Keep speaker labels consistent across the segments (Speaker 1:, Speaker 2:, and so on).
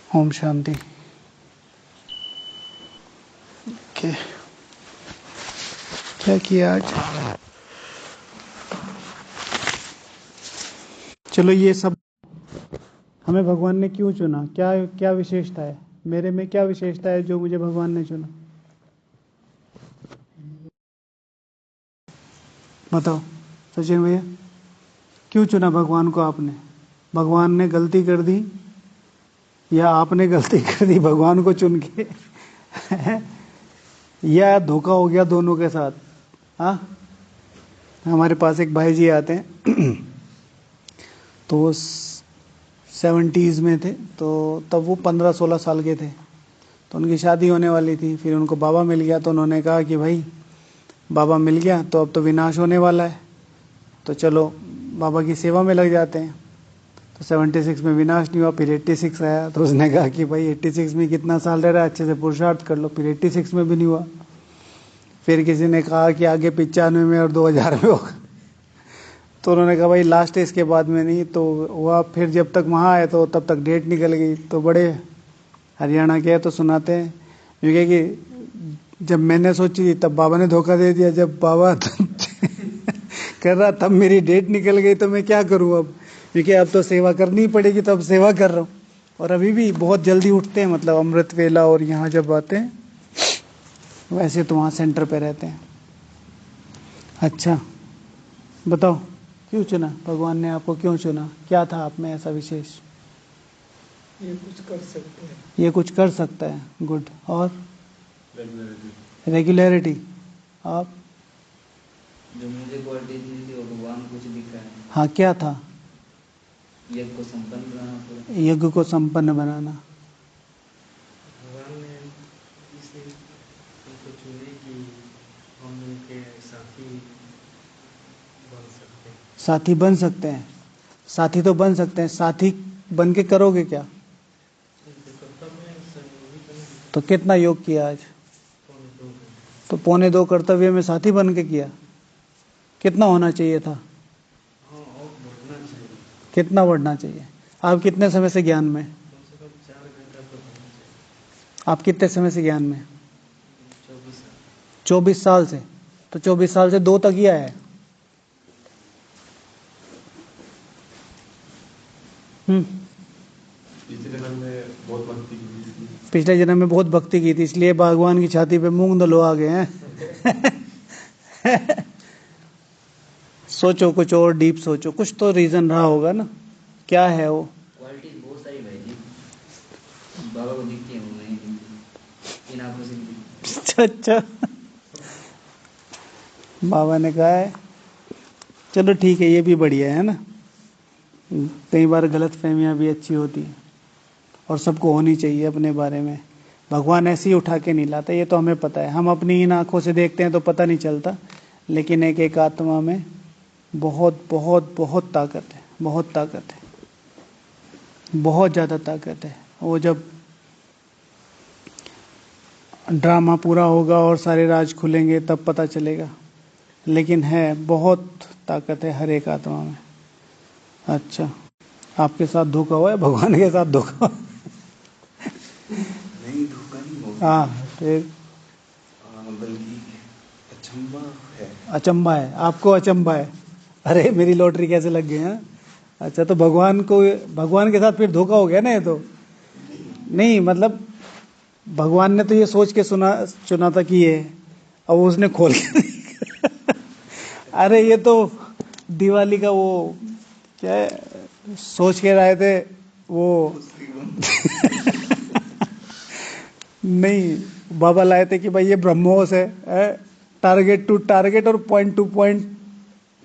Speaker 1: Om Shanti. Okay, क्या किया आज? चलो, ये सब हमें भगवान ने क्यों चुना? क्या क्या विशेषता है मेरे में? क्या विशेषता है जो मुझे भगवान ने चुना? बताओ सचिन भैया, क्यों चुना भगवान को आपने? भगवान ने गलती कर दी या आपने गलती कर दी भगवान को चुन के? या धोखा हो गया दोनों के साथ? हाँ, हमारे पास एक भाई जी आते हैं तो वो 70s में थे, तो तब वो 15-16 साल के थे। तो उनकी शादी होने वाली थी। फिर उनको बाबा मिल गया, तो उन्होंने कहा कि भाई बाबा मिल गया तो अब तो विनाश होने वाला है, तो चलो बाबा की सेवा में लग जाते हैं। तो 76 में विनाश नहीं हुआ, फिर 86 आया। तो उसने कहा कि भाई 86 में कितना साल रह रहा है, अच्छे से पुरुषार्थ कर लो। फिर 86 में भी नहीं हुआ। फिर किसी ने कहा कि आगे 95 में और 2000 में होगा। तो उन्होंने कहा भाई लास्ट इसके बाद में नहीं। तो हुआ, फिर जब तक वहाँ आए तो तब तक डेट निकल गई। तो बड़े हरियाणा के तो सुनाते हैं, क्योंकि कि जब मैंने सोची थी तब बाबा ने धोखा दे दिया। जब बाबा कर रहा तब मेरी डेट निकल गई, तो मैं क्या करूँ अब? क्योंकि अब तो सेवा करनी ही पड़ेगी, तो अब सेवा कर रहा हूँ। और अभी भी बहुत जल्दी उठते हैं, मतलब अमृत वेला और यहाँ जब आते हैं, वैसे तो वहाँ सेंटर पे रहते हैं। अच्छा बताओ, क्यों चुना भगवान ने आपको? क्यों चुना? क्या था आप में ऐसा विशेष?
Speaker 2: ये कुछ कर सकते हैं।
Speaker 1: ये कुछ कर सकता है, गुड। और
Speaker 2: रेगुलरिटी।
Speaker 1: रेगुलरिटी। आप?
Speaker 3: जो मुझे क्वालिटी थी वो भगवान कुछ दिखा है।
Speaker 1: हाँ, क्या था?
Speaker 3: यज्ञ को संपन्न बनाना पूरा।
Speaker 1: यज्ञ को संपन्न बनाना।
Speaker 2: भगवान ने इसे उनको चुने कि हम उनके साथी बन सकते हैं।
Speaker 1: साथी बन सकते हैं? साथी तो बन सकते हैं, साथी बन के करोगे क्या?
Speaker 2: उनके कर्तव्य सहयोगी बने।
Speaker 1: तो कितना योग किया आज?
Speaker 2: पौने 2 घंटे।
Speaker 1: तो 1.25 कर्तव्य में साथी बन के किया। कितना होना चाहिए था?
Speaker 2: हाँ, और बढ़ना चाहिए।
Speaker 1: कितना बढ़ना चाहिए? आप कितने समय से ज्ञान में?
Speaker 2: कम से कम 4 घंटा तो होना चाहिए।
Speaker 1: आप कितने समय से ज्ञान में?
Speaker 2: 24 साल।
Speaker 1: 24 साल से? तो 24 साल से 2 तक ही आया है।
Speaker 2: पिछले जन्म में बहुत भक्ति की थी।
Speaker 1: पिछले जन्म में बहुत भक्ति की थी, इसलिए भगवान की छाती पे मूंग दलो आ गए हैं। सोचो, कुछ और डीप सोचो, कुछ तो रीजन रहा होगा ना। क्या है वो?
Speaker 3: क्वालिटी बहुत सारी भाई जी, बाबा को दिखती है, वो नहीं दिखती, इन आंखों से दिखती।
Speaker 1: अच्छा, बाबा ने कहा है। चलो ठीक है, ये भी बढ़िया है ना। कई बार गलत फहमियाँ भी अच्छी होती हैं, और सबको होनी चाहिए अपने बारे में। भगवान ऐसे ही उठा के नहीं लाता, ये तो हमें पता है। हम अपनी इन आंखों से देखते हैं तो पता नहीं चलता, लेकिन एक एक आत्मा में बहुत बहुत बहुत ताकत है, बहुत ताकत है, बहुत ज़्यादा ताकत है। वो जब ड्रामा पूरा होगा और सारे राज खुलेंगे तब पता चलेगा, लेकिन है बहुत ताकत है हर एक आत्मा में। अच्छा, आपके साथ धोखा हुआ है? भगवान के साथ धोखा हुआ?
Speaker 4: नहीं, धोखा नहीं होगा।
Speaker 1: हाँ, फिर
Speaker 4: बल्कि अचंबा है।
Speaker 1: अचंबा है आपको? अचंबा है? अरे मेरी लॉटरी कैसे लग गई है? अच्छा, तो भगवान के साथ फिर धोखा हो गया ना? ये तो नहीं, मतलब भगवान ने तो ये सोच के चुना था कि ये, अब उसने खोल के अरे ये तो दिवाली का वो क्या है, सोच के लाए थे वो। नहीं, बाबा लाए थे कि भाई ये ब्रह्मोस है, टारगेट टू टारगेट और पॉइंट टू पॉइंट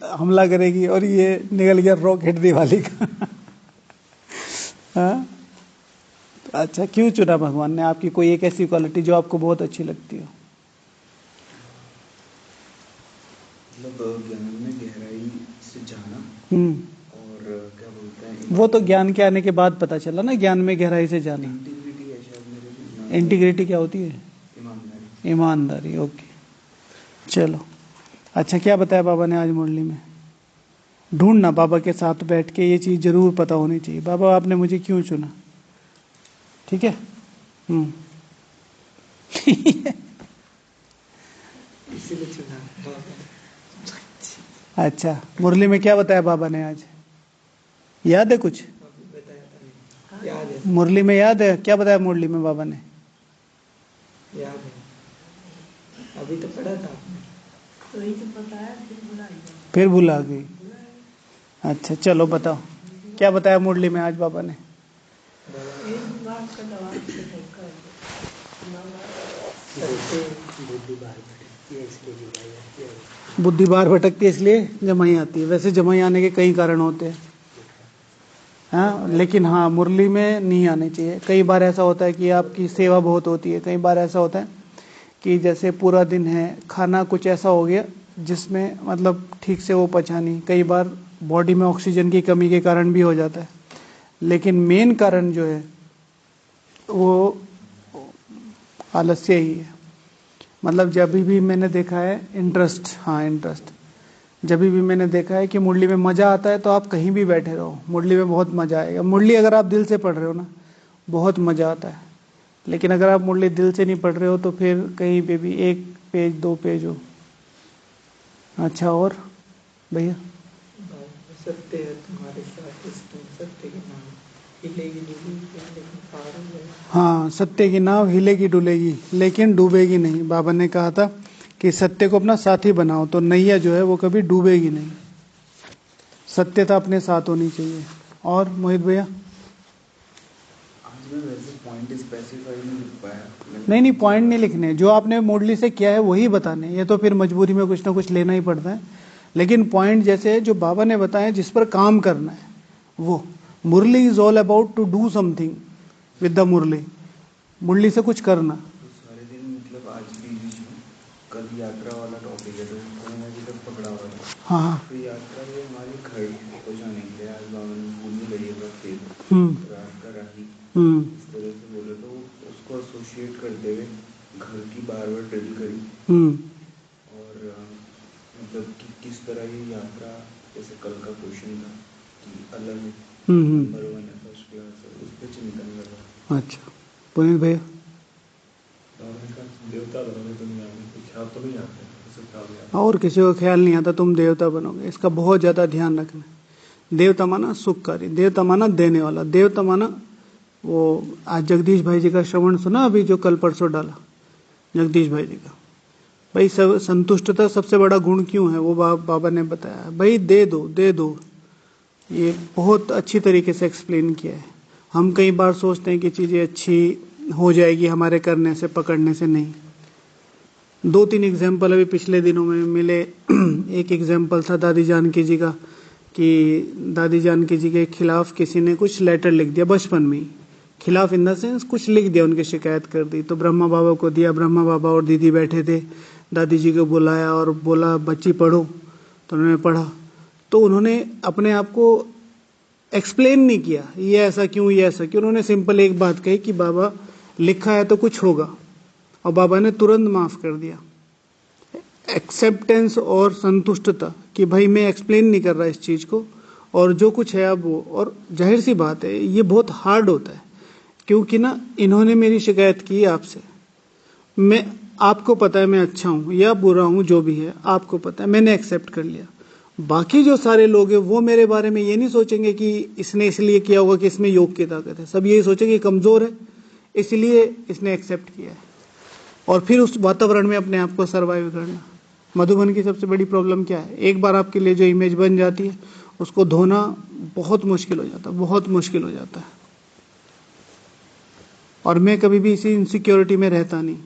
Speaker 1: हमला करेगी, और ये निकल गया रॉकेट दिवाली का। हाँ? अच्छा, क्यों चुना भगवान ने? आपकी कोई एक ऐसी क्वालिटी जो आपको बहुत अच्छी लगती हो?
Speaker 4: मतलब ज्ञान में गहराई से जाना। और क्या बोलते हैं,
Speaker 1: वो तो ज्ञान के आने के बाद पता चला ना, ज्ञान में गहराई से जाना।
Speaker 4: इंटीग्रिटी है शायद मेरे में।
Speaker 1: इंटीग्रिटी क्या होती है?
Speaker 4: ईमानदारी।
Speaker 1: ईमानदारी। ओके, चलो। अच्छा, क्या बताया बाबा ने आज मुरली में? ढूंढना, बाबा के साथ बैठ के ये चीज़ जरूर पता होनी चाहिए, बाबा आपने मुझे क्यों चुना? ठीक है।
Speaker 2: इसीलिए चुना बाबा।
Speaker 1: अच्छा, मुरली में क्या बताया बाबा ने आज, याद है कुछ?
Speaker 2: अभी बताया था नहीं, याद है,
Speaker 1: मुरली में याद है क्या बताया मुरली में बाबा ने?
Speaker 2: याद है, अभी तो पढ़ा था आपने।
Speaker 1: फिर भुला गई। अच्छा चलो बताओ, क्या बताया मुरली में आज बाबा ने? बुद्धि बाहर भटकती है इसलिए जमाई आती है। वैसे जमाई आने के कई कारण होते हैं, हाँ, लेकिन हाँ मुरली में नहीं आने चाहिए। कई बार ऐसा होता है कि आपकी सेवा बहुत होती है, कई बार ऐसा होता है कि जैसे पूरा दिन है, खाना कुछ ऐसा हो गया जिसमें मतलब ठीक से वो पचा नहीं, कई बार बॉडी में ऑक्सीजन की कमी के कारण भी हो जाता है। लेकिन मेन कारण जो है वो आलस्य ही है। मतलब जब भी मैंने देखा है इंटरेस्ट, जब भी मैंने देखा है कि मुरली में मज़ा आता है तो आप कहीं भी बैठे रहो, मुरली में बहुत मज़ा आएगा। मुरली अगर आप दिल से पढ़ रहे हो ना, बहुत मज़ा आता है। लेकिन अगर आप मुरली दिल से नहीं पढ़ रहे हो तो फिर कहीं पे भी 1 पेज 2 पेज हो। अच्छा, और भैया?
Speaker 2: सत्य है तुम्हारे साथ, सत्य के नाम हिलेगी डूबेगी लेकिन पार हो जाएगी।
Speaker 1: हाँ, सत्य की नाव हिलेगी डुलेगी लेकिन डूबेगी नहीं। बाबा ने कहा था कि सत्य को अपना साथी बनाओ तो नैया जो है वो कभी डूबेगी नहीं। सत्यता अपने साथ होनी चाहिए। और मोहित भैया?
Speaker 4: आज मैं वैसे पॉइंट स्पेसिफाई नहीं लिख पाया।
Speaker 1: नहीं पॉइंट नहीं लिखने, जो आपने मुरली से किया है वही बताने। ये तो फिर मजबूरी में कुछ ना कुछ लेना ही पड़ता है। लेकिन पॉइंट जैसे जो बाबा ने बताया जिस पर काम करना है, वो murli is all about to do something with the murli. मुरली से कुछ करना।
Speaker 4: तो सारे दिन मतलब आज भी बीच में कल यात्रा वाला टॉपिक है तो कोई ना अभी तक पकड़ा हुआ था।
Speaker 1: हाँ।
Speaker 4: तो यात्रा ये हमारी घर को जाने के लिए आज बाबा ने भूल में लड़िएगा फिर रात का राही इस तरह से बोले तो उसको एसोसिएट करते हुए घर की बार बार ड्रिल करी। और मतलब कि किस तरह ये यात्रा, जैसे कल का क्वेश्चन था कि अलग है, नंबर 1 है, फर्स्ट क्लास है, उस पर चिंतन लगा।
Speaker 1: अच्छा, पुनीत भैया?
Speaker 5: देवता बनोगे दुनिया में, कोई ख्याल तो नहीं आते, ऐसे ख्याल नहीं आता।
Speaker 1: और किसी को ख्याल नहीं आता तुम देवता बनोगे, इसका बहुत ज्यादा ध्यान रखना। देवता माना सुखकारी, देवता माना देने वाला, देवता माना वो। आज जगदीश भाई जी का श्रवण सुना अभी, जो कल परसों डाला जगदीश भाई जी का। भाई सब संतुष्टता सबसे बड़ा गुण क्यों है वो बाबा ने बताया। भाई दे दो दे दो, ये बहुत अच्छी तरीके से एक्सप्लेन किया है। हम कई बार सोचते हैं कि चीजें अच्छी हो जाएगी हमारे करने से, पकड़ने से। नहीं। 2-3 एग्जाम्पल अभी पिछले दिनों में मिले। एक एग्जाम्पल था दादी जानकी जी का, कि दादी जानकी जी के खिलाफ किसी ने कुछ लेटर लिख दिया बचपन में ही। खिलाफ इन द सेंस कुछ लिख दिया, उनकी शिकायत कर दी। तो ब्रह्मा बाबा को दिया, ब्रह्मा बाबा और दीदी बैठे थे, दादी जी को बुलाया और बोला बच्ची पढ़ो। तो उन्होंने पढ़ा। तो उन्होंने अपने आप को एक्सप्लेन नहीं किया, ये ऐसा क्यों, ये ऐसा क्यों। उन्होंने सिंपल एक बात कही कि बाबा लिखा है तो कुछ होगा, और बाबा ने तुरंत माफ कर दिया। एक्सेप्टेंस और संतुष्टता कि भाई मैं एक्सप्लेन नहीं कर रहा इस चीज को, और जो कुछ है अब वो। और जाहिर सी बात है ये बहुत हार्ड होता है, क्योंकि ना इन्होंने मेरी शिकायत की आपसे। मैं, आपको पता है मैं अच्छा हूं या बुरा हूं, जो भी है आपको पता है, मैंने एक्सेप्ट कर लिया। बाकी जो सारे लोग हैं वो मेरे बारे में ये नहीं सोचेंगे कि इसने इसलिए किया होगा कि इसमें योग की ताकत है। सब यही सोचेंगे कमजोर है इसलिए इसने एक्सेप्ट किया है, और फिर उस वातावरण में अपने आप को सर्वाइव करना। मधुबन की सबसे बड़ी प्रॉब्लम क्या है, एक बार आपके लिए जो इमेज बन जाती है उसको धोना बहुत मुश्किल हो जाता है, बहुत मुश्किल हो जाता है। और मैं कभी भी इसी इनसिक्योरिटी में रहता नहीं,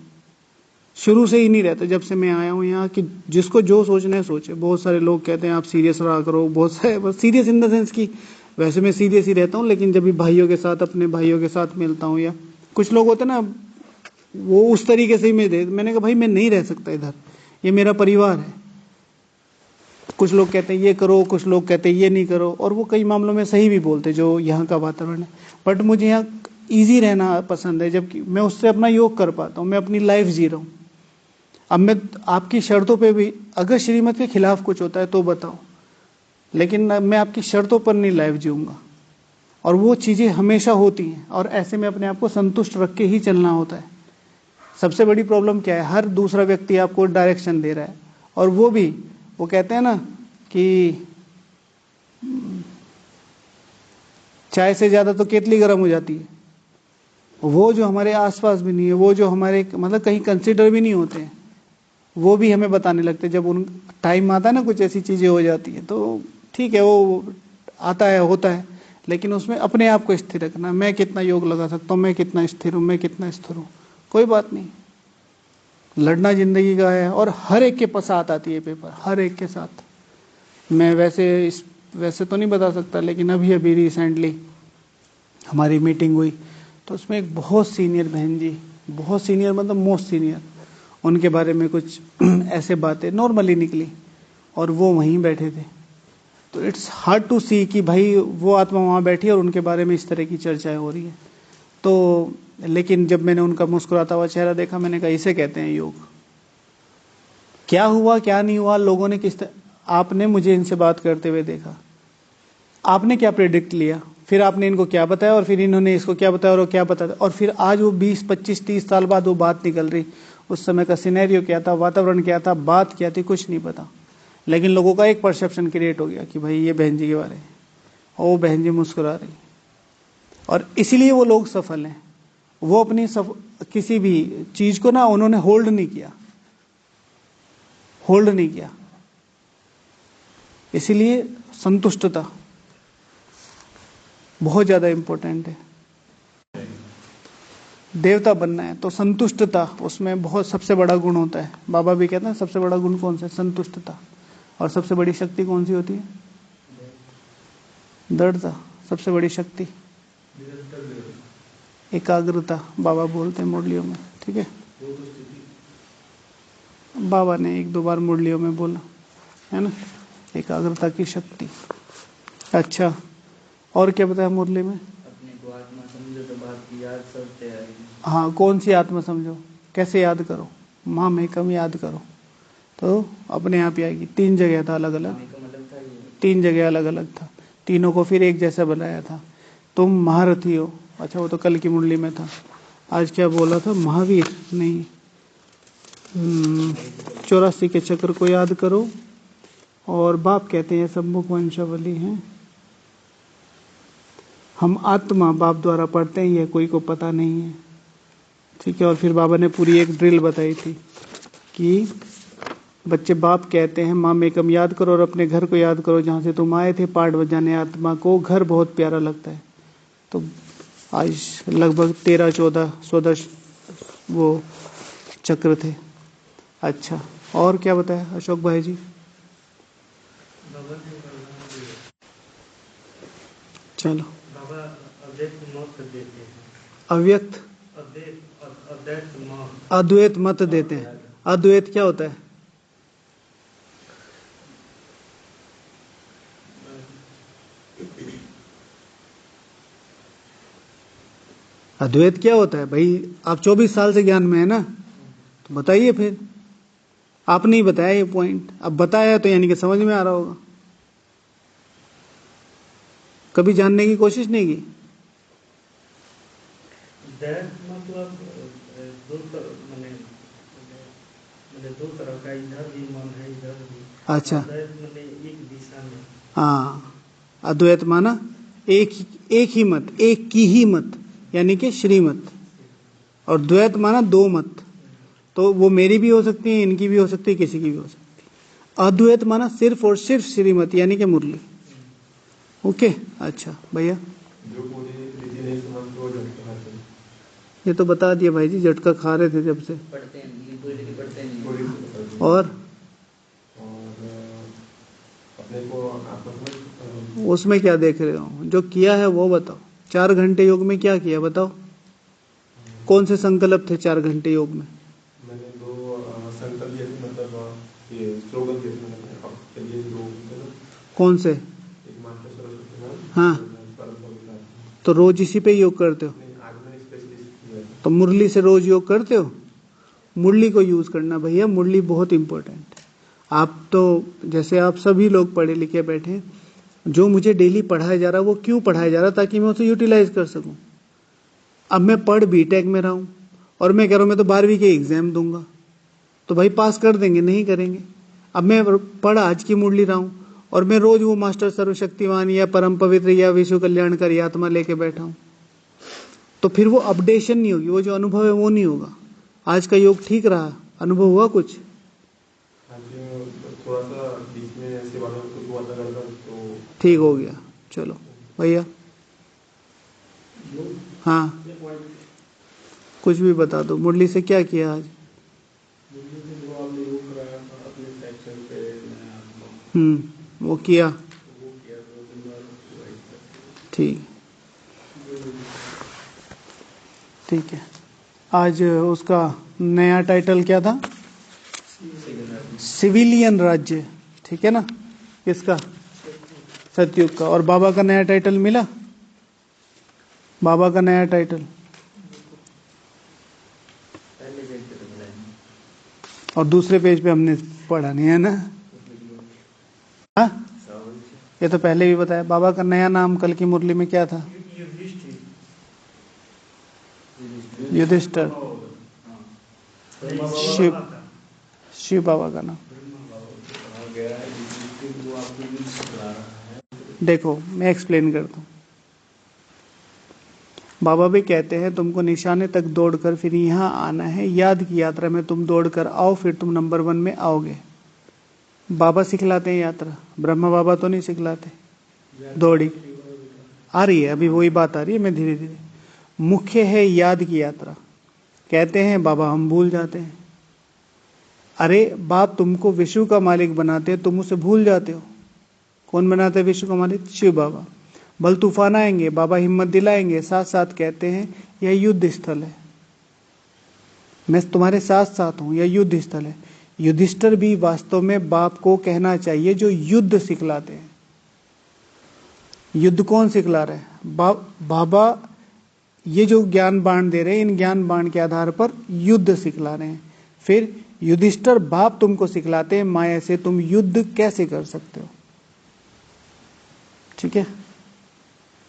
Speaker 1: शुरू से ही नहीं रहता जब से मैं आया हूँ यहाँ, कि जिसको जो सोचना है सोचे। बहुत सारे लोग कहते हैं आप सीरियस रहा करो, बहुत सारे, बस सीरियस इन द सेंस की वैसे मैं सीरियस ही रहता हूँ, लेकिन जब भी भाइयों के साथ, अपने भाइयों के साथ मिलता हूँ, या कुछ लोग होते हैं ना वो उस तरीके से ही मैंने कहा भाई मैं नहीं रह सकता इधर, ये मेरा परिवार है। कुछ लोग कहते हैं ये करो, कुछ लोग कहते हैं ये नहीं करो, और वो कई मामलों में सही भी बोलते जो यहाँ का वातावरण है। बट मुझे यहाँ ईजी रहना पसंद है, जबकि मैं उससे अपना योग कर पाता हूँ, मैं अपनी लाइफ जी रहा हूँ। अब मैं आपकी शर्तों पे भी, अगर श्रीमत के खिलाफ कुछ होता है तो बताओ, लेकिन मैं आपकी शर्तों पर नहीं लाइफ जीऊंगा। और वो चीज़ें हमेशा होती हैं, और ऐसे में अपने आप को संतुष्ट रख के ही चलना होता है। सबसे बड़ी प्रॉब्लम क्या है, हर दूसरा व्यक्ति आपको डायरेक्शन दे रहा है, और वो भी, वो कहते हैं ना कि चाय से ज़्यादा तो केतली गर्म हो जाती है। वो जो हमारे आसपास भी नहीं है, वो जो हमारे मतलब कहीं कंसिडर भी नहीं होते हैं, वो भी हमें बताने लगते हैं। जब उन टाइम आता है ना, कुछ ऐसी चीज़ें हो जाती हैं, तो ठीक है, वो आता है, होता है, लेकिन उसमें अपने आप को स्थिर रखना। मैं कितना योग लगा सकता हूँ, मैं कितना स्थिर हूँ, मैं कितना स्थिर हूँ, कोई बात नहीं। लड़ना जिंदगी का है, और हर एक के साथ आती है पेपर, हर एक के साथ। मैं वैसे तो नहीं बता सकता, लेकिन अभी अभी रिसेंटली हमारी मीटिंग हुई, तो उसमें एक बहुत सीनियर बहन जी, बहुत सीनियर मतलब मोस्ट सीनियर, उनके बारे में कुछ ऐसे बातें नॉर्मली निकली, और वो वहीं बैठे थे। तो इट्स हार्ड टू सी कि भाई वो आत्मा वहाँ बैठी है और उनके बारे में इस तरह की चर्चाएं हो रही है। तो लेकिन जब मैंने उनका मुस्कुराता हुआ चेहरा देखा, मैंने कहा इसे कहते हैं योग। क्या हुआ क्या नहीं हुआ, लोगों ने किस तरह, आपने मुझे इनसे बात करते हुए देखा, आपने क्या प्रेडिक्ट लिया, फिर आपने इनको क्या बताया, और फिर इन्होंने इसको क्या बताया और वो क्या बताया, और फिर आज वो 20, 25, 30 साल बाद वो बात निकल रही। उस समय का सिनेरियो क्या था, वातावरण क्या था, बात क्या थी, कुछ नहीं पता, लेकिन लोगों का एक परसेप्शन क्रिएट हो गया कि भाई ये बहन जी के बारे में, और वो बहन जी मुस्कुरा रही, और इसीलिए वो लोग सफल हैं। वो अपनी किसी भी चीज को ना उन्होंने होल्ड नहीं किया, होल्ड नहीं किया। इसीलिए संतुष्टता बहुत ज्यादा इंपॉर्टेंट है। देवता बनना है तो संतुष्टता उसमें बहुत सबसे बड़ा गुण होता है। बाबा भी कहते हैं सबसे बड़ा गुण कौन सा है, संतुष्टता। और सबसे बड़ी शक्ति कौन सी होती है, दृढ़ता। सबसे बड़ी शक्ति एकाग्रता, बाबा बोलते हैं मुरलियों में, ठीक है। बाबा ने 1-2 बार मुरलियों में बोला है ना, एकाग्रता की शक्ति। अच्छा, और क्या बताया मुरली में,
Speaker 3: अपने को आत्मा समझो तो बात की याद सबसे आएगी।
Speaker 1: हाँ, कौन सी आत्मा समझो, कैसे याद करो, माँ में कम याद करो तो अपने आप ही आएगी। 3 जगह था अलग अलग,
Speaker 3: का मतलब था ये
Speaker 1: 3 जगह अलग अलग था, तीनों को फिर एक जैसा बनाया था। तुम महारथी हो, अच्छा वो तो कल की मुरली में था। आज क्या बोला था, महावीर नहीं, 84 के चक्र को याद करो, और बाप कहते हैं सम्मुख वंशावली हैं, हम आत्मा बाप द्वारा पढ़ते ही है, कोई को पता नहीं है, ठीक है। और फिर बाबा ने पूरी एक ड्रिल बताई थी कि बच्चे बाप कहते हैं माँ मेकम याद करो और अपने घर को याद करो जहाँ से तुम आए थे, पाठ बजाने आत्मा को घर बहुत प्यारा लगता है। तो आज लगभग 13-14 वो चक्र थे। अच्छा, और क्या बताया अशोक भाई जी,
Speaker 2: बाबा ने बोला,
Speaker 1: चलो।
Speaker 2: बाबा अद्वैत मत देते हैं,
Speaker 1: अव्यक्त
Speaker 2: अद्वैत मत,
Speaker 1: अद्वैत मत देते हैं। अद्वैत क्या होता है, अद्वैत क्या होता है भाई, आप 24 साल से ज्ञान में है ना, तो बताइए फिर। आपने ही बताया ये पॉइंट, अब बताया तो यानी कि समझ में आ रहा होगा। कभी जानने की कोशिश नहीं की,
Speaker 2: दैट मतलब दो तरह का, इधर भी मन है इधर भी।
Speaker 1: अच्छा,
Speaker 2: दैट मतलब एक दिशा में।
Speaker 1: हाँ, अद्वैत माना एक ही मत, एक की ही मत, यानी कि श्रीमत। और द्वैत माना 2 मत, तो वो मेरी भी हो सकती है, इनकी भी हो सकती है, किसी की भी हो सकती है। अद्वैत माना सिर्फ और सिर्फ श्रीमत, यानी कि मुरली। ओके, अच्छा भैया,
Speaker 5: जो पूरी रीति नहीं समझते वो झटके खाते हैं।
Speaker 1: ये तो बता दिया भाई जी, झटका खा रहे थे जब से।
Speaker 3: पढ़ते हैं ये पूरी नहीं पढ़ते नहीं
Speaker 5: पूरी रीति बताते हैं।
Speaker 1: और
Speaker 5: अपने को आपस में
Speaker 1: उसमें क्या देख रहे हो, जो किया है वो बताओ। 4 घंटे योग में क्या किया बताओ, कौन से संकल्प थे 4 घंटे योग में?
Speaker 5: मैंने 2 संकल्प दिए थे, मतलब ये स्लोगन दिए थे मैंने आपके लिए 2 थे ना।
Speaker 1: कौन से?
Speaker 5: एक माता सरस्वती नाम,
Speaker 1: हाँ,
Speaker 5: परम पवित्र आत्मा।
Speaker 1: तो रोज इसी पे योग करते हो?
Speaker 5: नहीं, आज मैंने स्पेशलिस्ट किया था।
Speaker 1: तो मुरली से रोज योग करते हो? मुरली को यूज करना भैया, मुरली बहुत इंपॉर्टेंट है। आप तो जैसे आप सभी लोग पढ़े लिखे बैठे, जो मुझे डेली पढ़ाया जा रहा है वो क्यों पढ़ाया जा रहा है, ताकि मैं उसे यूटिलाइज कर सकूं। अब मैं पढ़ बीटेक में रहा हूं और मैं कह रहा हूं मैं तो 12वीं के एग्जाम दूंगा, तो भाई पास कर देंगे, नहीं करेंगे। अब मैं पढ़ आज की मुरली रहा हूं और मैं रोज वो मास्टर सर्वशक्तिमान या परम पवित्र या विश्व कल्याणकारी आत्मा लेके बैठा हूं, तो फिर वो अपडेशन नहीं होगी, वो जो अनुभव है वो नहीं होगा। आज का योग ठीक रहा, अनुभव हुआ कुछ?
Speaker 5: हाँ जी, थोड़ा सा बीच में ऐसे वाला कुछ हुआ था गड़बड़, तो
Speaker 1: ठीक हो गया। चलो भैया, हाँ कुछ भी बता दो, मुरली से क्या किया आज?
Speaker 5: मुझे जो आपने योग कराया था अपने सेक्शन पे, मैं आपको
Speaker 1: वो किया,
Speaker 5: वो किया 2 दिन बाद हुआ इस तरह।
Speaker 1: ठीक ठीक है। आज उसका नया टाइटल क्या था? सिविलियन राज्य, ठीक है ना, किसका? सतयुग का। और बाबा का नया टाइटल मिला? बाबा का नया टाइटल
Speaker 3: पहले पेज पे तो मिला नहीं।
Speaker 1: और दूसरे पेज पे हमने पढ़ा नहीं है ना? हाँ, ये तो पहले भी बताया। बाबा का नया नाम कल की मुरली में क्या था? युधिष्ठिर। शिव, शिव बाबा का नाम। देखो मैं एक्सप्लेन करता हूँ। बाबा भी कहते हैं तुमको निशाने तक दौड़कर फिर यहाँ आना है, याद की यात्रा में तुम दौड़कर आओ, फिर तुम नंबर 1 में आओगे। बाबा सिखलाते हैं यात्रा, ब्रह्मा बाबा तो नहीं सिखलाते। दौड़ी आ रही है, अभी वही बात आ रही है, मैं धीरे धीरे। मुख्य है याद की यात्रा। कहते हैं बाबा हम भूल जाते हैं। अरे बाप तुमको विश्व का मालिक बनाते हैं, तुम उसे भूल जाते हो। कौन बनाते हैं विश्व का मालिक? शिव बाबा। बल तूफान आएंगे, बाबा हिम्मत दिलाएंगे, साथ साथ कहते हैं यह युद्ध स्थल है, मैं तुम्हारे साथ साथ हूं, यह युद्ध स्थल है। युधिष्ठिर भी वास्तव में बाप को कहना चाहिए जो युद्ध सिखलाते हैं। युद्ध कौन सिखला रहे हैं? बाबा ये जो ज्ञान बाण दे रहे हैं, इन ज्ञान बाण के आधार पर युद्ध सिखला रहे हैं। फिर युधिष्ठिर बाप तुमको सिखलाते हैं माया से तुम युद्ध कैसे कर सकते हो, ठीक है।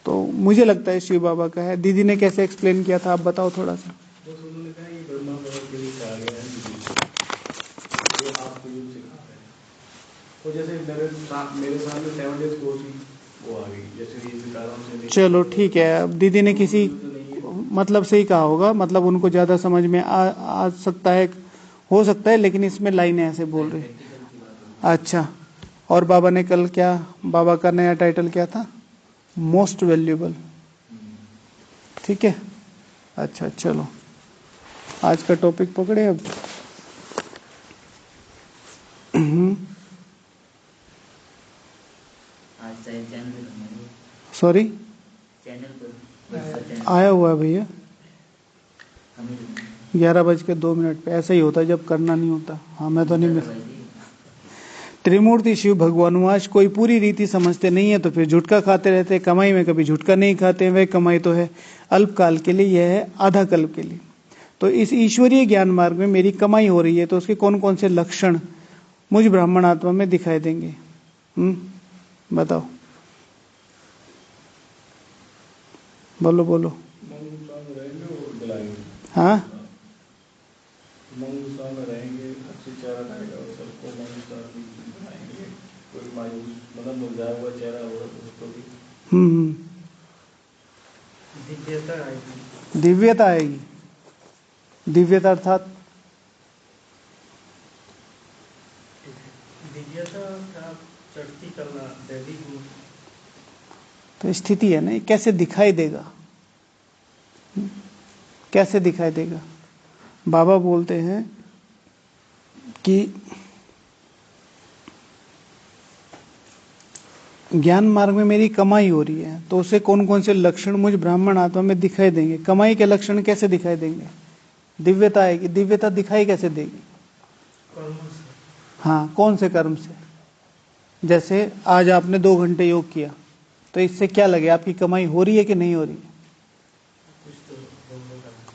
Speaker 1: तो मुझे लगता है शिव बाबा का है। दीदी ने कैसे एक्सप्लेन किया था, आप बताओ थोड़ा सा।
Speaker 5: बस उन्होंने कहा ये ब्रह्मा बाबा के लिए कहा गया है, जो आपको युद्ध सिखा रहे हैं। तो जैसे मेरे सामने 7 डेज कोर्स ही वो आ गई, जैसे ये सिखा रहा हूँ।
Speaker 1: चलो ठीक है, अब दीदी ने किसी मतलब से ही कहा होगा, मतलब उनको ज्यादा समझ में आ सकता है, हो सकता है, लेकिन इसमें लाइनें ऐसे बोल रही। अच्छा, और बाबा ने कल क्या, बाबा का नया टाइटल क्या था? मोस्ट वैल्यूएबल, ठीक है। अच्छा चलो, आज का टॉपिक पकड़े अब।
Speaker 3: आज शायद चैनल पे करना है।
Speaker 1: सॉरी,
Speaker 3: चैनल पर
Speaker 1: आया हुआ है भैया
Speaker 3: हमें
Speaker 1: 11:02 पे। ऐसा ही होता है जब करना नहीं होता। हाँ मैं तो नहीं मिल। त्रिमूर्ति शिव भगवानुवास कोई पूरी रीति समझते नहीं है तो फिर झुटका खाते रहते हैं। कमाई में कभी झुटका नहीं खाते, वह कमाई तो है अल्पकाल के लिए, यह है आधा कल्प के लिए। तो इस ईश्वरीय ज्ञान मार्ग में मेरी कमाई हो रही है, तो उसके कौन कौन से लक्षण मुझ ब्राह्मण आत्मा में दिखाई देंगे? बताओ, बोलो बोलो। हाँ
Speaker 5: रहेंगे, अच्छे चेहरा रहेगा और सबको बनाएंगे। कोई मायूस मतलब मुरझाया हुआ चेहरा होगा तो उसको भी
Speaker 2: दिव्यता आएगी।
Speaker 1: दिव्यता आएगी। दिव्यता अर्थात
Speaker 2: दिव्यता का चढ़ती करना, दैविक गुण।
Speaker 1: तो स्थिति है ना, ये कैसे दिखाई देगा? कैसे दिखाई देगा? बाबा बोलते हैं कि ज्ञान मार्ग में मेरी कमाई हो रही है, तो उसे कौन कौन से लक्षण मुझ ब्राह्मण आत्मा में दिखाई देंगे? कमाई के लक्षण कैसे दिखाई देंगे? दिव्यता आएगी। दिव्यता दिखाई कैसे देगी?
Speaker 2: कर्म से।
Speaker 1: हाँ, कौन से कर्म से? जैसे आज आपने 2 घंटे योग किया, तो इससे क्या लगे, आपकी कमाई हो रही है कि नहीं हो रही है?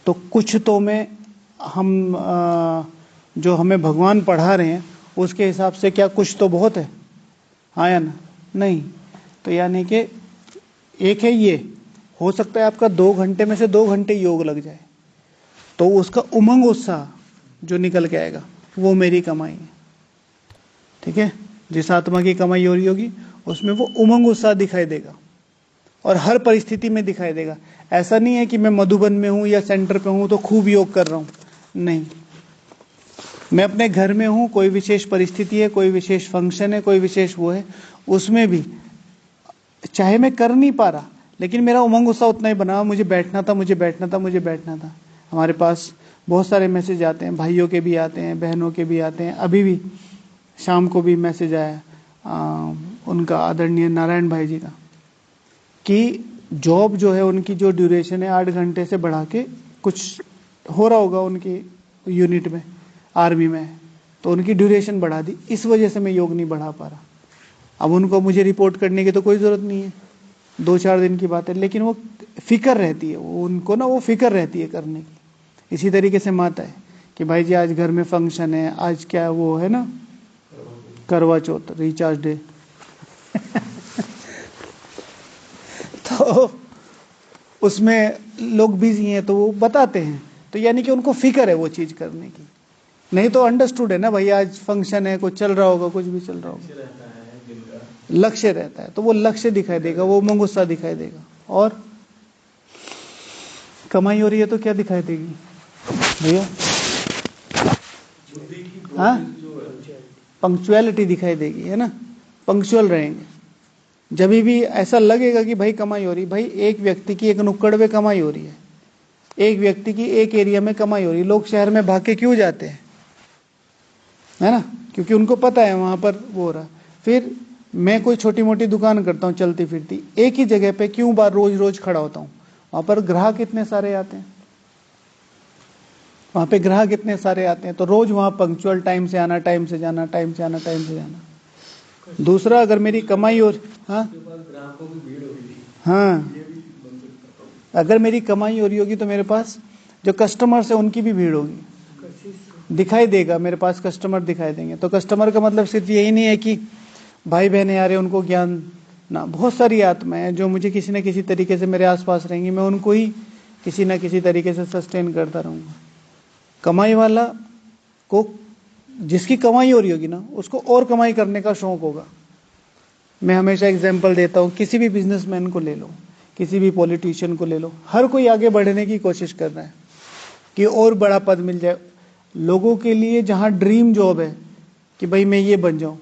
Speaker 1: तो कुछ तो में हम जो हमें भगवान पढ़ा रहे हैं उसके हिसाब से क्या कुछ तो बहुत है? हाँ या ना? नहीं। तो यानी कि एक है ये, हो सकता है आपका 2 घंटे में से 2 घंटे योग लग जाए, तो उसका उमंग उत्साह जो निकल के आएगा वो मेरी कमाई है। ठीक है, जिस आत्मा की कमाई हो रही होगी उसमें वो उमंग उत्साह दिखाई देगा और हर परिस्थिति में दिखाई देगा। ऐसा नहीं है कि मैं मधुबन में हूं या सेंटर पे हूं तो खूब योग कर रहा हूं, नहीं, मैं अपने घर में हूं, कोई विशेष परिस्थिति है, कोई विशेष फंक्शन है, कोई विशेष वो है, उसमें भी चाहे मैं कर नहीं पा रहा लेकिन मेरा उमंग उत्साह उतना ही बना, मुझे बैठना था, मुझे बैठना था, मुझे बैठना था। हमारे पास बहुत सारे मैसेज आते हैं, भाइयों के भी आते हैं, बहनों के भी आते हैं। अभी भी शाम को भी मैसेज आया उनका, आदरणीय नारायण भाई जी का, कि जॉब जो है उनकी जो ड्यूरेशन है 8 घंटे से बढ़ा के कुछ हो रहा होगा उनकी यूनिट में, आर्मी में, तो उनकी ड्यूरेशन बढ़ा दी, इस वजह से मैं योग नहीं बढ़ा पा रहा। अब उनको मुझे रिपोर्ट करने की तो कोई ज़रूरत नहीं है, 2-4 दिन की बात है, लेकिन वो फिक्र रहती है, उनको ना वो फिक्र रहती है करने की। इसी तरीके से माता है कि भाई जी आज घर में फंक्शन है, आज क्या वो है ना, करवा चौथ, रिचार्ज डे तो उसमें लोग बिजी हैं तो वो बताते हैं, तो यानी कि उनको फिक्र है वो चीज़ करने की। नहीं तो अंडरस्टूड है ना भाई, आज फंक्शन है, कुछ चल रहा होगा, कुछ भी चल रहा होगा,
Speaker 5: रहता है जिनका
Speaker 1: लक्ष्य रहता है, तो वो लक्ष्य दिखाई देगा, वो उमंग उत्साह दिखाई देगा। और कमाई हो रही है तो क्या दिखाई देगी भैया?
Speaker 5: बुद्धि की
Speaker 1: हाँ,
Speaker 5: जो है
Speaker 1: पंक्चुअलिटी दिखाई देगी, है ना, पंक्चुअल रहेंगे। जब भी ऐसा लगेगा कि भाई कमाई हो रही, भाई एक व्यक्ति की एक नुक्कड़ पे कमाई हो रही है, एक व्यक्ति की एक एरिया में कमाई हो रही है, लोग शहर में भाग के क्यों जाते हैं, है ना, क्योंकि उनको पता है वहां पर वो हो रहा। फिर मैं कोई छोटी मोटी दुकान करता हूँ चलती फिरती, एक ही जगह पे क्यों बार रोज रोज खड़ा होता हूँ, वहां पर ग्राहक इतने सारे आते हैं, वहां पे ग्राहक इतने सारे आते हैं, तो रोज वहां पंक्चुअल टाइम से आना, टाइम से जाना, टाइम से आना, टाइम से जाना। दूसरा, अगर मेरी कमाई और हाँ
Speaker 5: के पास ग्राहकों की भीड़ होगी,
Speaker 1: हाँ,
Speaker 5: ये भी बन सकता है।
Speaker 1: अगर मेरी कमाई हो रही होगी तो मेरे पास जो कस्टमर्स है उनकी भी भीड़ होगी, दिखाई देगा, मेरे पास कस्टमर दिखाई देंगे। तो कस्टमर का मतलब सिर्फ यही नहीं है कि भाई बहनें आ रहे हैं उनको ज्ञान ना, बहुत सारी आत्माएं हैं जो मुझे किसी न किसी तरीके से मेरे आसपास रहेंगी, मैं उनको ही किसी न किसी तरीके से सस्टेन करता रहूँगा। कमाई वाला को, जिसकी कमाई हो रही होगी ना, उसको और कमाई करने का शौक होगा। मैं हमेशा एग्जाम्पल देता हूँ, किसी भी बिजनेसमैन को ले लो, किसी भी पॉलिटिशियन को ले लो, हर कोई आगे बढ़ने की कोशिश कर रहा है कि और बड़ा पद मिल जाए। लोगों के लिए जहाँ ड्रीम जॉब है कि भाई मैं ये बन जाऊँ,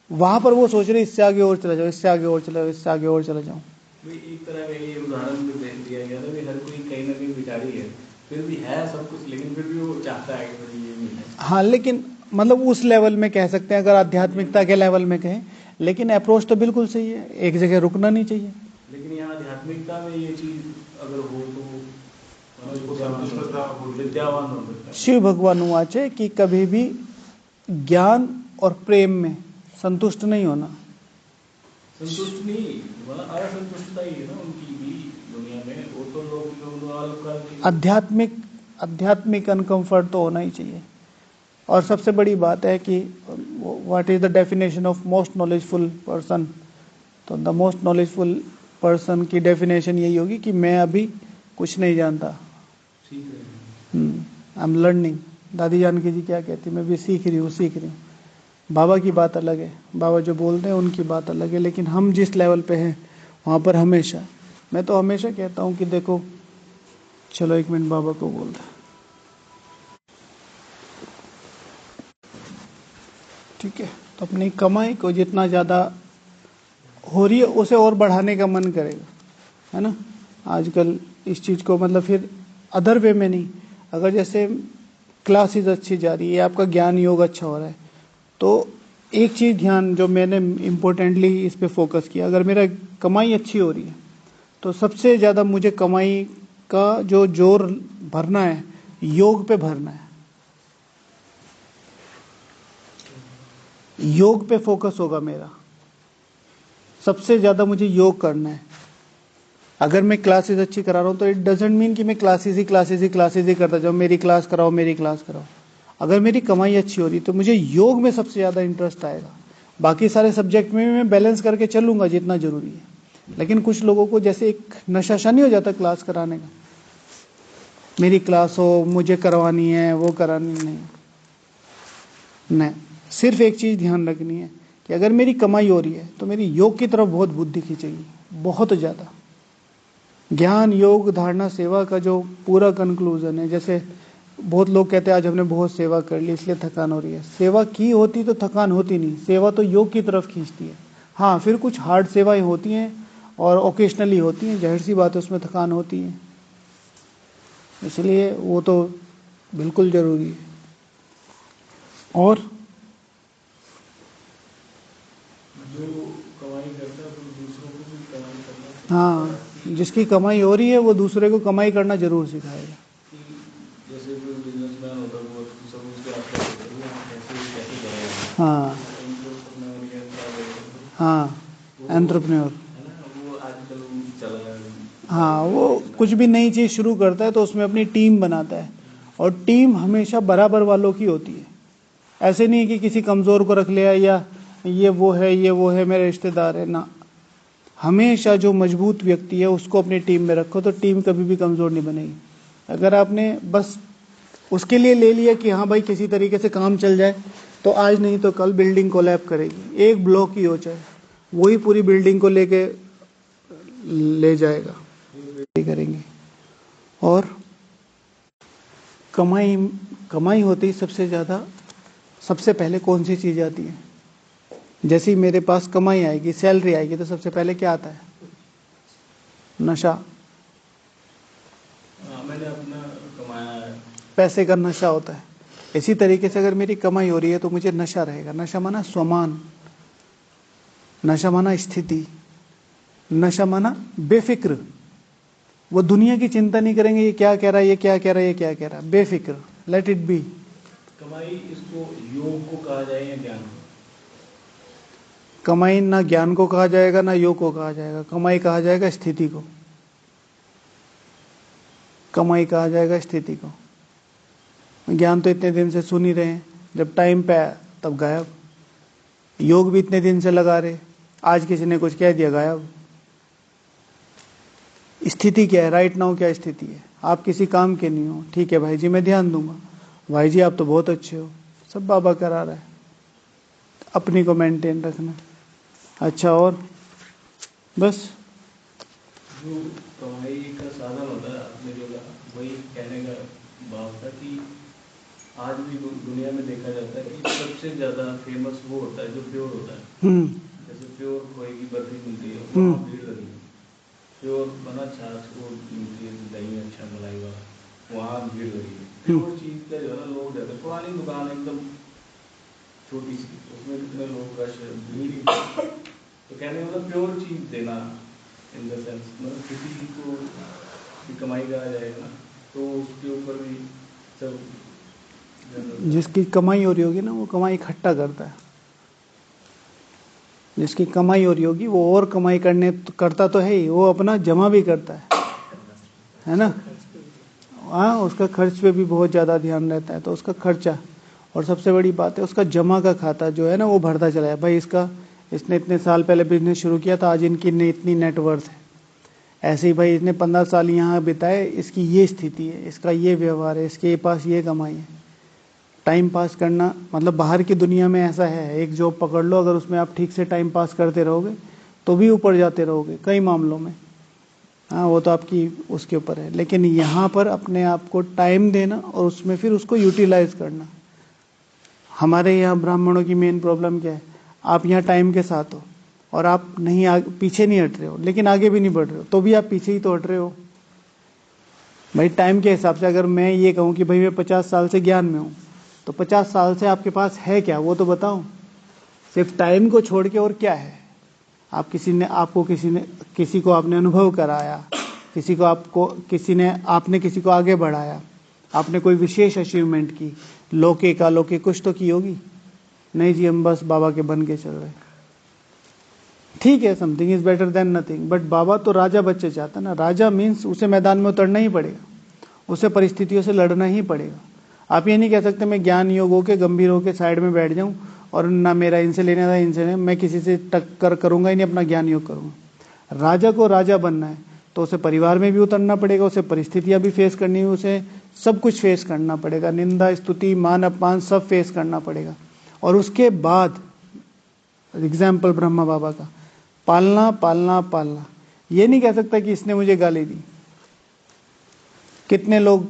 Speaker 1: वहां पर वो सोच रहे इससे आगे और चला जाओ, इससे आगे और चला जाओ, इससे आगे और चला जाऊँ।
Speaker 5: भाई एक तरह का ये उदाहरण भी दे दिया गया था कि हर कोई कहीं ना कहीं भिखारी है, फिर भी है सब कुछ, लेकिन फिर भी वो चाहता है कि मुझे ये मिले।
Speaker 1: हाँ, लेकिन मतलब उस लेवल में कह सकते हैं, अगर आध्यात्मिकता के लेवल में कहें, लेकिन अप्रोच तो बिल्कुल सही है, एक जगह रुकना नहीं चाहिए।
Speaker 5: लेकिन यहाँ आध्यात्मिकता में ये चीज अगर हो तो उसको संतुष्टता विद्यावान हो सकता है।
Speaker 1: शिव भगवान वाचे कि कभी भी ज्ञान और प्रेम में संतुष्ट नहीं होना।
Speaker 5: संतुष्ट नहीं, मतलब असंतुष्टता ही है ना उनकी भी दुनिया में, वो तो लोग
Speaker 1: आध्यात्मिक अनकंफर्ट तो होना ही चाहिए। और सबसे बड़ी बात है कि what is the definition of most knowledgeful person, तो द मोस्ट नॉलेजफुल पर्सन की डेफिनेशन यही होगी कि मैं अभी कुछ नहीं जानता,
Speaker 5: सीख रहे हैं।
Speaker 1: I am learning. दादी जानकी जी क्या कहती, मैं भी सीख रही हूँ। बाबा की बात अलग है, बाबा जो बोलते हैं उनकी बात अलग है, लेकिन हम जिस लेवल पे हैं वहाँ पर हमेशा, मैं तो हमेशा कहता हूँ कि देखो, चलो 1 मिनट बाबा को बोलते, ठीक है। तो अपनी कमाई को जितना ज़्यादा हो रही है उसे और बढ़ाने का मन करेगा, है ना। आजकल इस चीज़ को मतलब फिर अदर वे में नहीं, अगर जैसे क्लासेस अच्छी जा रही है, आपका ज्ञान योग अच्छा हो रहा है, तो एक चीज़ ध्यान जो मैंने इम्पोर्टेंटली इस पे फोकस किया, अगर मेरा कमाई अच्छी हो रही है तो सबसे ज़्यादा मुझे कमाई का जो जोर भरना है, योग पे भरना है, योग पे फोकस होगा मेरा। सबसे ज़्यादा मुझे योग करना है। अगर मैं क्लासेस अच्छी करा रहा हूँ तो इट डजेंट मीन कि मैं क्लासेस ही करता जाऊँ, मेरी क्लास कराओ। अगर मेरी कमाई अच्छी हो रही तो मुझे योग में सबसे ज़्यादा इंटरेस्ट आएगा, बाकी सारे सब्जेक्ट में मैं बैलेंस करके चलूंगा जितना जरूरी है। लेकिन कुछ लोगों को जैसे एक नशा सा नहीं हो जाता क्लास कराने का, मेरी क्लास हो, मुझे करवानी है, वो करानी नहीं। सिर्फ एक चीज ध्यान रखनी है कि अगर मेरी कमाई हो रही है तो मेरी योग की तरफ बहुत बुद्धि खींचेगी, बहुत ज्यादा। ज्ञान योग धारणा सेवा का जो पूरा कंक्लूजन है, जैसे बहुत लोग कहते हैं आज हमने बहुत सेवा कर ली इसलिए थकान हो रही है। सेवा की होती तो थकान होती नहीं, सेवा तो योग की तरफ खींचती है। हाँ, फिर कुछ हार्ड सेवाएं होती हैं और ओकेशनली होती हैं, जाहिर सी बात है उसमें थकान होती है, इसलिए वो तो बिल्कुल जरूरी है। और
Speaker 5: जो कमाई करता है वो दूसरों को भी कमाई करना चाहिए।
Speaker 1: हाँ, जिसकी कमाई हो रही है वो दूसरे को कमाई करना जरूर सिखाएगा।
Speaker 5: कि जैसे कोई बिजनेसमैन होता है वो सब उसके आसपास होता है, वो कैसे कैसे करेगा।
Speaker 1: हाँ हाँ, एंटरप्रेन्योर,
Speaker 5: है ना, वो आजकल चला है।
Speaker 1: हाँ, वो कुछ भी नई चीज शुरू करता है तो उसमें अपनी टीम बनाता है, और टीम हमेशा बराबर वालों की होती है। ऐसे नहीं कि किसी कमजोर को रख लिया या ये वो है मेरे रिश्तेदार है ना। हमेशा जो मजबूत व्यक्ति है उसको अपनी टीम में रखो तो टीम कभी भी कमजोर नहीं बनेगी। अगर आपने बस उसके लिए ले लिया कि हाँ भाई किसी तरीके से काम चल जाए, तो आज नहीं तो कल बिल्डिंग कोलैप करेगी। एक ब्लॉक ही हो चाहे, वही पूरी बिल्डिंग को लेके ले जाएगा, करेंगे। और कमाई होती है सबसे ज्यादा, सबसे पहले कौन सी चीज आती है? जैसे ही मेरे पास कमाई आएगी, सैलरी आएगी, तो सबसे पहले क्या आता है? नशा।
Speaker 5: मैंने अपना कमाया है।
Speaker 1: पैसे का नशा होता है। इसी तरीके से अगर मेरी कमाई हो रही है तो मुझे नशा रहेगा। नशा माना स्वमान, नशा माना स्थिति, नशा माना बेफिक्र। वो दुनिया की चिंता नहीं करेंगे, ये क्या कह रहा है, ये क्या कह रहा है, ये क्या कह रहा है, बेफिक्र, लेट इट बी।
Speaker 5: कमाई इसको योग को कहा जाए या ज्ञान को?
Speaker 1: कमाई ना ज्ञान को कहा जाएगा ना योग को कहा जाएगा, कमाई कहा जाएगा स्थिति को। कमाई कहा जाएगा स्थिति को। ज्ञान तो इतने दिन से सुन ही रहे हैं, जब टाइम पे आया तब गायब। योग भी इतने दिन से लगा रहे, आज किसी ने कुछ कह दिया गायब। स्थिति क्या है? राइट नाउ क्या स्थिति है? आप किसी काम के नहीं हो, ठीक है भाई जी मैं ध्यान दूंगा, भाई जी आप तो बहुत अच्छे हो, सब बाबा करा रहा है। अपनी को मेंटेन रखना। अच्छा, और बस
Speaker 5: जो कमाई का साधन होता है, आपने जो कहा वही कहने का भाव था कि आज भी दुनिया में देखा जाता है कि सबसे ज्यादा फेमस वो होता है जो प्योर होता है। जैसे प्योर खोए की बर्फी मिलती है, वहाँ भीड़ लगी है। प्योर बना छाछ वो मिलती है, दही अच्छा मलाई वाला, वहाँ भीड़ लगी है। प्योर चीज का जो है ना लोग जाते हैं। पुरानी दुकान एकदम छोटी सी, उसमें कितने लोग का भीड़ ही। तो कहने मतलब प्योर चीज देना इन द सेंस, मतलब किसी को की कमाई कहा जाएगा ना तो उसके ऊपर भी सब।
Speaker 1: जिसकी कमाई हो रही होगी ना वो कमाई इकट्ठा करता है। जिसकी कमाई हो रही होगी वो और कमाई करता तो है ही, वो अपना जमा भी करता है ना। हाँ, उसका खर्च पे भी बहुत ज्यादा ध्यान रहता है, तो उसका खर्चा, और सबसे बड़ी बात है उसका जमा का खाता जो है ना वो भरता चला है। भाई इसने इतने साल पहले बिजनेस शुरू किया था, आज इनकी इतनी नेटवर्थ है। ऐसे ही भाई इसने 15 साल यहाँ बिताए, इसकी ये स्थिति है, इसका ये व्यवहार है, इसके पास ये कमाई है। टाइम पास करना मतलब बाहर की दुनिया में ऐसा है, एक जॉब पकड़ लो, अगर उसमें आप ठीक से टाइम पास करते रहोगे तो भी ऊपर जाते रहोगे कई मामलों में। हाँ, वो तो आपकी उसके ऊपर है। लेकिन यहाँ पर अपने आप को टाइम देना और उसमें फिर उसको यूटिलाइज करना। हमारे यहाँ ब्राह्मणों की मेन प्रॉब्लम क्या है? आप यहाँ टाइम के साथ हो और आप पीछे नहीं हट रहे हो, लेकिन आगे भी नहीं बढ़ रहे हो, तो भी आप पीछे ही तो हट रहे हो। भाई टाइम के हिसाब से अगर मैं ये कहूँ कि भाई मैं 50 साल से ज्ञान में हूँ, तो 50 साल से आपके पास है क्या वो तो बताओ। सिर्फ टाइम को छोड़ के और क्या है? आप किसी को आपने अनुभव कराया, आपने किसी को आगे बढ़ाया, आपने कोई विशेष अचीवमेंट की, लौकिक कुछ तो की होगी। नहीं जी, हम बस बाबा के बन के चल रहे। ठीक है, something is better than nothing, but बाबा तो राजा बच्चे चाहता ना। राजा मीन्स उसे मैदान में उतरना ही पड़ेगा, उसे परिस्थितियों से लड़ना ही पड़ेगा। आप ये नहीं कह सकते मैं ज्ञान योग होके गंभीर होके साइड में बैठ जाऊं और ना मेरा इनसे लेना था इनसे लेना, मैं किसी से टक्कर करूंगा ही नहीं, अपना ज्ञान योग करूंगा। राजा को राजा बनना है तो उसे परिवार में भी उतरना पड़ेगा, उसे परिस्थितियां भी फेस करनी है, उसे सब कुछ फेस करना पड़ेगा, निंदा स्तुति मान अपमान सब फेस करना पड़ेगा। और उसके बाद एग्जाम्पल ब्रह्मा बाबा का, पालना पालना पालना। ये नहीं कह सकता कि इसने मुझे गाली दी। कितने लोग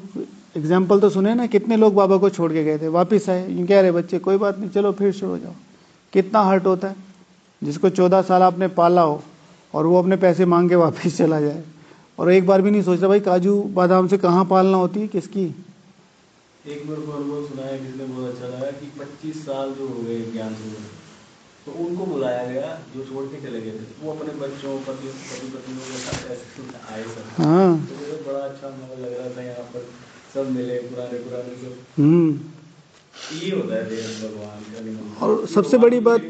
Speaker 1: एग्जाम्पल तो सुने ना, कितने लोग बाबा को छोड़ के गए थे, वापिस आए, यूं कह रहे बच्चे कोई बात नहीं चलो फिर शुरू हो जाओ। कितना हर्ट होता है जिसको 14 साल आपने पाला हो और वो अपने पैसे मांग के वापिस चला जाए, और एक बार भी नहीं सोचता भाई काजू बादाम से कहाँ पालना होती है किसकी।
Speaker 5: एक मेरे को अनुभव सुना है जिसने बहुत अच्छा लगा कि 25 साल जो हो गए ज्ञान से, तो उनको बुलाया गया जो छोड़ के चले गए थे, वो अपने बच्चों पति पत्नियों के साथ ऐसे आए सब।
Speaker 1: हाँ
Speaker 5: तो मुझे बड़ा अच्छा माहौल लग रहा था, यहाँ पर सब मिले पुराने पुराने सब। ये होता है देव भगवान का।
Speaker 1: और सबसे बड़ी बात,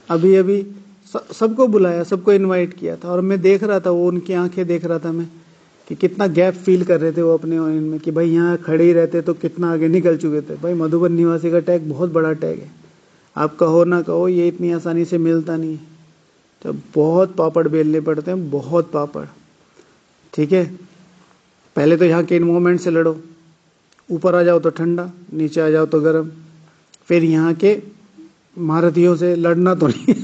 Speaker 1: अभी अभी सबको बुलाया, सबको इनवाइट किया था, और मैं देख रहा था वो उनकी आंखें देख रहा था मैं कि कितना गैप फील कर रहे थे वो अपने इनमें, कि भाई यहाँ खड़े ही रहते तो कितना आगे निकल चुके थे। भाई मधुबन निवासी का टैग बहुत बड़ा टैग है, आप कहो ना कहो ये इतनी आसानी से मिलता नहीं है, तो बहुत पापड़ बेलने पड़ते हैं, बहुत पापड़। ठीक है, पहले तो यहाँ के इन्वायरमेंट से लड़ो, ऊपर आ जाओ तो ठंडा, नीचे आ जाओ तो गर्म, फिर यहाँ के महारथियों से लड़ना तो नहीं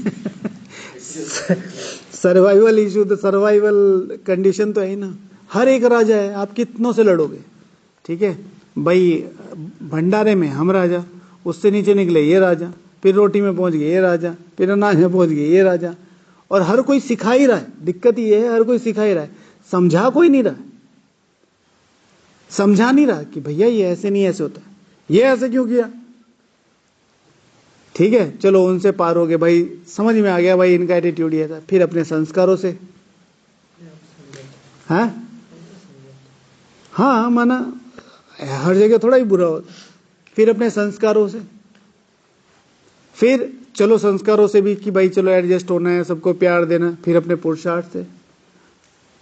Speaker 1: सर्वाइवल इशू तो सर्वाइवल कंडीशन तो है ना, हर एक राजा है, आप कितनों से लड़ोगे। ठीक है भाई, भंडारे में हम राजा, उससे नीचे निकले ये राजा, फिर रोटी में पहुंच गए ये राजा, फिर अनाज में पहुंच गए ये राजा, और हर कोई सिखा ही रहा है। दिक्कत ये है हर कोई सिखा ही रहा है, समझा कोई नहीं रहा, समझा नहीं रहा कि भैया ये ऐसे नहीं ऐसे होता है, ये ऐसे क्यों किया। ठीक है चलो उनसे पार हो गए, भाई समझ में आ गया भाई इनका एटीट्यूड ये था, फिर अपने संस्कारों से, हाँ माना हर जगह थोड़ा ही बुरा होता, फिर अपने संस्कारों से, फिर चलो संस्कारों से भी कि भाई चलो एडजस्ट होना है, सबको प्यार देना, फिर अपने पुरुषार्थ से,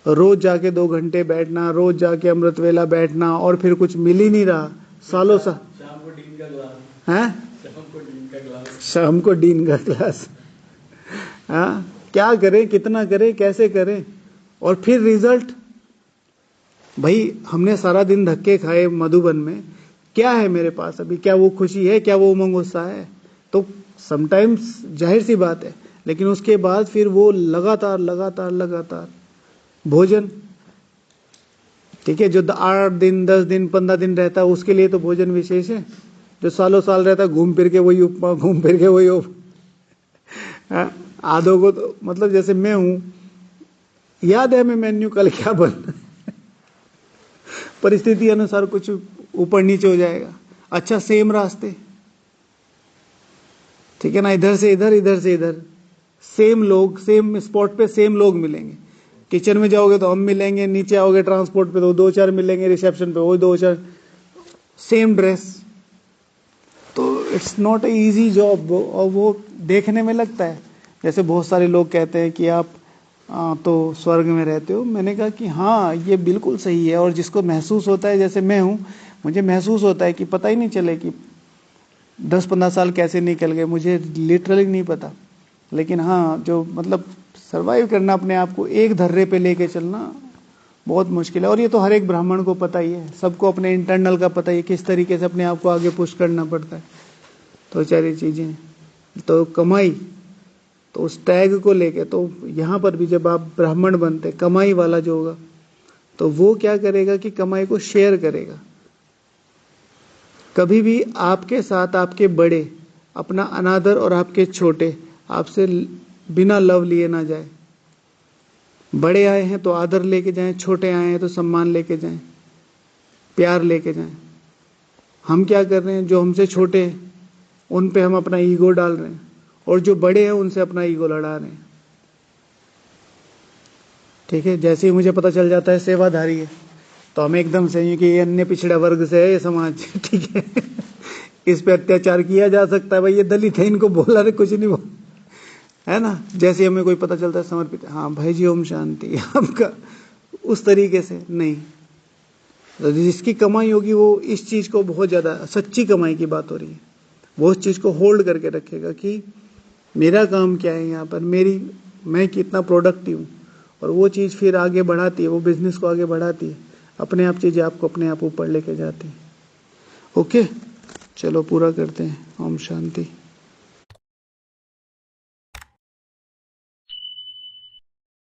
Speaker 1: रोज जाके 2 घंटे बैठना, रोज जाके अमृत वेला बैठना, और फिर कुछ मिल ही नहीं रहा सालों सा।
Speaker 5: शाम को डीन का ग्लास,
Speaker 1: हैं शाम को डीन का ग्लास, हाँ क्या करें, कितना करें, कैसे करें, और फिर रिजल्ट। भाई हमने सारा दिन धक्के खाए मधुबन में, क्या है मेरे पास अभी, क्या वो खुशी है, क्या वो उमंग उत्साह है। तो समटाइम्स जाहिर सी बात है, लेकिन उसके बाद फिर वो लगातार लगातार लगातार भोजन। ठीक है, जो 8 दिन 10 दिन 15 दिन रहता है उसके लिए तो भोजन विशेष है, जो सालों साल रहता है घूम फिर के वही उपमा, घूम फिर के वही आधों को तो मतलब जैसे मैं हूं, याद है मैं मेन्यू कल क्या बन परिस्थिति अनुसार कुछ ऊपर नीचे हो जाएगा। अच्छा सेम रास्ते, ठीक है ना, इधर से इधर, इधर से इधर, सेम लोग सेम स्पॉट पे सेम लोग मिलेंगे। किचन में जाओगे तो हम मिलेंगे, नीचे आओगे ट्रांसपोर्ट पे तो 2-4 मिलेंगे, रिसेप्शन पे वो 2-4, सेम ड्रेस। तो it's not a easy job. और वो देखने में लगता है जैसे बहुत सारे लोग कहते हैं कि आप तो स्वर्ग में रहते हो। मैंने कहा कि हाँ ये बिल्कुल सही है, और जिसको महसूस होता है, जैसे मैं हूँ, मुझे महसूस होता है कि पता ही नहीं चले कि 10-15 साल कैसे निकल गए, मुझे लिटरली नहीं पता। लेकिन हाँ जो मतलब सर्वाइव करना, अपने आप को एक धर्रे पे लेके चलना बहुत मुश्किल है। और ये तो हर एक ब्राह्मण को पता ही है, सबको अपने इंटरनल का पता ही है किस तरीके से अपने आप को आगे पुश करना पड़ता है। तो सारी चीजें, तो कमाई, तो उस टैग को लेके, तो यहाँ पर भी जब आप ब्राह्मण बनते, कमाई वाला जो होगा तो वो क्या करेगा कि कमाई को शेयर करेगा। कभी भी आपके साथ आपके बड़े अपना अनादर और आपके छोटे आपसे बिना लव लिए ना जाए। बड़े आए हैं तो आदर लेके जाएं, छोटे आए हैं तो सम्मान लेके जाएं, प्यार लेके जाएं। हम क्या कर रहे हैं, जो हमसे छोटे हैं उन पे हम अपना ईगो डाल रहे हैं, और जो बड़े हैं उनसे अपना ईगो लड़ा रहे हैं। ठीक है, जैसे ही मुझे पता चल जाता है सेवाधारी है तो हम एकदम से कि ये अन्य पिछड़ा वर्ग से है ये समाज, ठीक है, इस पे अत्याचार किया जा सकता है, भाई ये दलित है, इनको बोला रे कुछ नहीं बोल, है ना। जैसे हमें कोई पता चलता है समर्पित, हाँ भाई जी ओम शांति आपका, उस तरीके से नहीं। तो जिसकी कमाई होगी वो इस चीज को बहुत ज्यादा, सच्ची कमाई की बात हो रही है, वो उस चीज को होल्ड करके रखेगा कि मेरा काम क्या है यहाँ पर, मैं कितना प्रोडक्टिव हूँ, और वो चीज़ फिर आगे बढ़ाती है, वो बिजनेस को आगे बढ़ाती है, अपने आप चीज़ें आपको अपने आप ऊपर लेके जाती है। ओके, चलो पूरा करते हैं। ओम शांति।